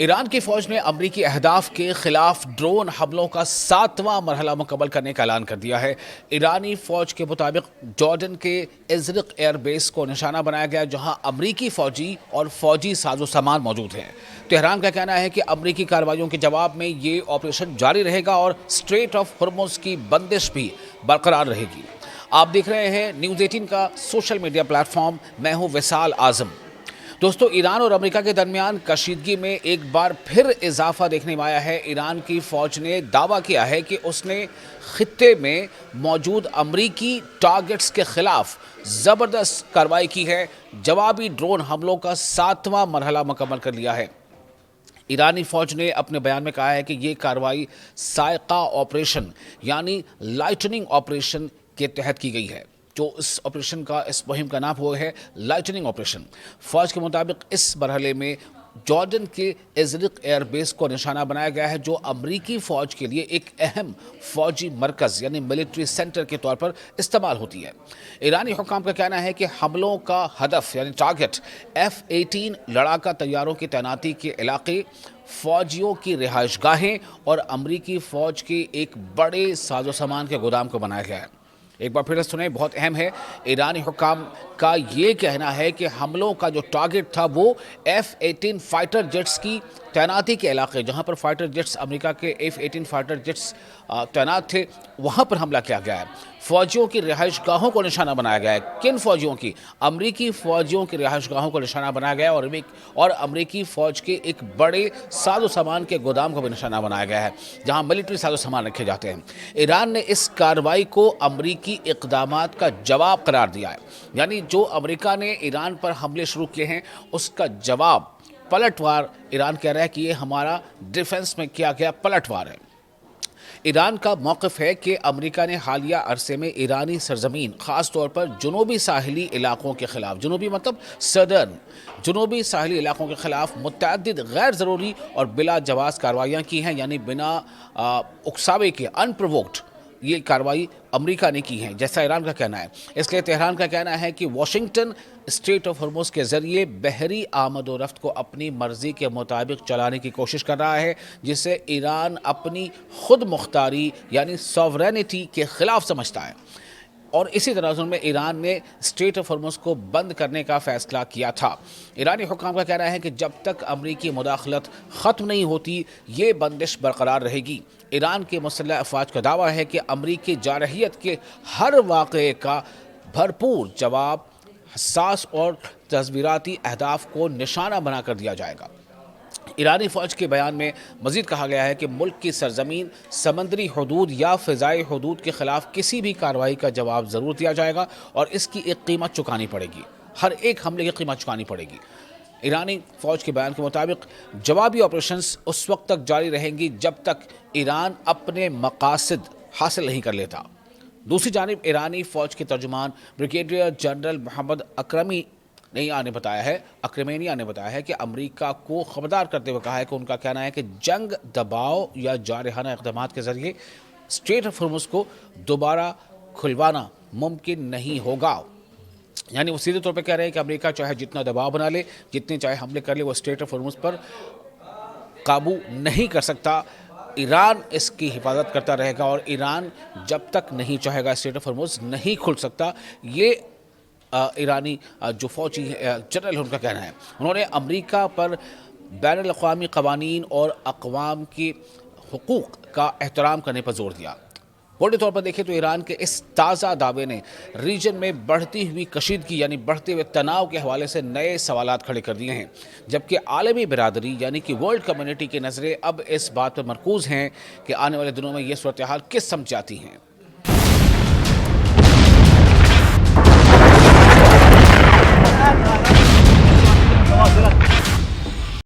ایران کی فوج نے امریکی اہداف کے خلاف ڈرون حملوں کا 7واں مرحلہ مکمل کرنے کا اعلان کر دیا ہے۔ ایرانی فوج کے مطابق جارڈن کے ازرق ایئر بیس کو نشانہ بنایا گیا، جہاں امریکی فوجی اور فوجی ساز و سامان موجود ہیں۔ تہران کا کہنا ہے کہ امریکی کارروائیوں کے جواب میں یہ آپریشن جاری رہے گا اور اسٹریٹ آف ہرمز کی بندش بھی برقرار رہے گی۔ آپ دیکھ رہے ہیں نیوز 18 کا سوشل میڈیا پلیٹ فارم، میں ہوں وصال اعظم۔ دوستو، ایران اور امریکہ کے درمیان کشیدگی میں ایک بار پھر اضافہ دیکھنے میں آیا ہے۔ ایران کی فوج نے دعویٰ کیا ہے کہ اس نے خطے میں موجود امریکی ٹارگٹس کے خلاف زبردست کارروائی کی ہے۔ جوابی ڈرون حملوں کا 7واں مرحلہ مکمل کر لیا ہے۔ ایرانی فوج نے اپنے بیان میں کہا ہے کہ یہ کارروائی سائقہ آپریشن یعنی لائٹننگ آپریشن کے تحت کی گئی ہے۔ جو اس مہم کا نام ہوا ہے لائٹننگ آپریشن۔ فوج کے مطابق اس مرحلے میں جارڈن کے ازرق ایئر بیس کو نشانہ بنایا گیا ہے، جو امریکی فوج کے لیے ایک اہم فوجی مرکز یعنی ملٹری سینٹر کے طور پر استعمال ہوتی ہے۔ ایرانی حکام کا کہنا ہے کہ حملوں کا ہدف یعنی ٹارگٹ F-18 لڑاکا طیاروں کی تعیناتی کے علاقے، فوجیوں کی رہائش گاہیں اور امریکی فوج کے ایک بڑے ساز و سامان کے گودام کو بنایا گیا ہے۔ ایک بار پھر سنیں، بہت اہم ہے۔ ایرانی حکام کا یہ کہنا ہے کہ حملوں کا جو ٹارگٹ تھا وہ F-18 فائٹر جیٹس کی تعیناتی کے علاقے، جہاں پر فائٹر جیٹس امریکہ کے F-18 فائٹر جیٹس تعینات تھے، وہاں پر حملہ کیا گیا ہے۔ فوجیوں کی رہائش گاہوں کو نشانہ بنایا گیا ہے۔ کن فوجیوں کی؟ امریکی فوجیوں کی رہائش گاہوں کو نشانہ بنایا گیا ہے اور امریکی فوج کے ایک بڑے ساز و سامان کے گودام کو بھی نشانہ بنایا گیا ہے، جہاں ملٹری ساز و سامان رکھے جاتے ہیں۔ ایران نے اس کارروائی کو امریکی اقدامات کا جواب قرار دیا ہے، یعنی جو امریکہ نے ایران پر حملے شروع کیے ہیں اس کا جواب پلٹ وار ایران کہہ رہا ہے کہ یہ ہمارا ڈیفنس میں کیا گیا پلٹ وار ہے۔ ایران کا موقف ہے کہ امریکہ نے حالیہ عرصے میں ایرانی سرزمین، خاص طور پر جنوبی ساحلی علاقوں کے خلاف، جنوبی ساحلی علاقوں کے خلاف متعدد غیر ضروری اور بلا جواز کارروائیاں کی ہیں، یعنی بنا اکساوے کے انپرووکڈ یہ کارروائی امریکہ نے کی ہے، جیسا ایران کا کہنا ہے۔ اس لیے تہران کا کہنا ہے کہ واشنگٹن اسٹریٹ آف ہرمز کے ذریعے بحری آمد و رفت کو اپنی مرضی کے مطابق چلانے کی کوشش کر رہا ہے، جسے ایران اپنی خود مختاری یعنی سوورینٹی کے خلاف سمجھتا ہے۔ اور اسی تناظر میں ایران نے اسٹریٹ آف ہرمز کو بند کرنے کا فیصلہ کیا تھا۔ ایرانی حکام کا کہنا ہے کہ جب تک امریکی مداخلت ختم نہیں ہوتی یہ بندش برقرار رہے گی۔ ایران کے مسلح افواج کا دعویٰ ہے کہ امریکی جارحیت کے ہر واقعے کا بھرپور جواب حساس اور تصویراتی اہداف کو نشانہ بنا کر دیا جائے گا۔ ایرانی فوج کے بیان میں مزید کہا گیا ہے کہ ملک کی سرزمین، سمندری حدود یا فضائی حدود کے خلاف کسی بھی کارروائی کا جواب ضرور دیا جائے گا اور اس کی ایک قیمت چکانی پڑے گی، ہر ایک حملے کی قیمت چکانی پڑے گی۔ ایرانی فوج کے بیان کے مطابق جوابی آپریشنز اس وقت تک جاری رہیں گی جب تک ایران اپنے مقاصد حاصل نہیں کر لیتا۔ دوسری جانب ایرانی فوج کے ترجمان بریگیڈیئر جنرل محمد اکرمینی نے بتایا ہے کہ امریکہ کو خبردار کرتے ہوئے کہا ہے کہ ان کا کہنا ہے کہ جنگ، دباؤ یا جارحانہ اقدامات کے ذریعے اسٹریٹ آف ہرمز کو دوبارہ کھلوانا ممکن نہیں ہوگا۔ یعنی وہ سیدھے طور پہ کہہ رہے ہیں کہ امریکہ چاہے جتنا دباؤ بنا لے، جتنے چاہے حملے کر لے، وہ اسٹریٹ آف ہرمز پر قابو نہیں کر سکتا۔ ایران اس کی حفاظت کرتا رہے گا اور ایران جب تک نہیں چاہے گا اسٹریٹ آف ہرمز نہیں کھل سکتا۔ یہ ایرانی جو فوجی جنرل ان کا کہنا ہے۔ انہوں نے امریکہ پر بین الاقوامی قوانین اور اقوام کے حقوق کا احترام کرنے پر زور دیا۔ بڑے طور پر دیکھیں تو ایران کے اس تازہ دعوے نے ریجن میں بڑھتی ہوئی کشیدگی یعنی بڑھتے ہوئے تناؤ کے حوالے سے نئے سوالات کھڑے کر دیے ہیں، جبکہ عالمی برادری یعنی کہ ورلڈ کمیونٹی کی نظریں اب اس بات پر مرکوز ہیں کہ آنے والے دنوں میں یہ صورتحال کس سمت جاتی ہیں۔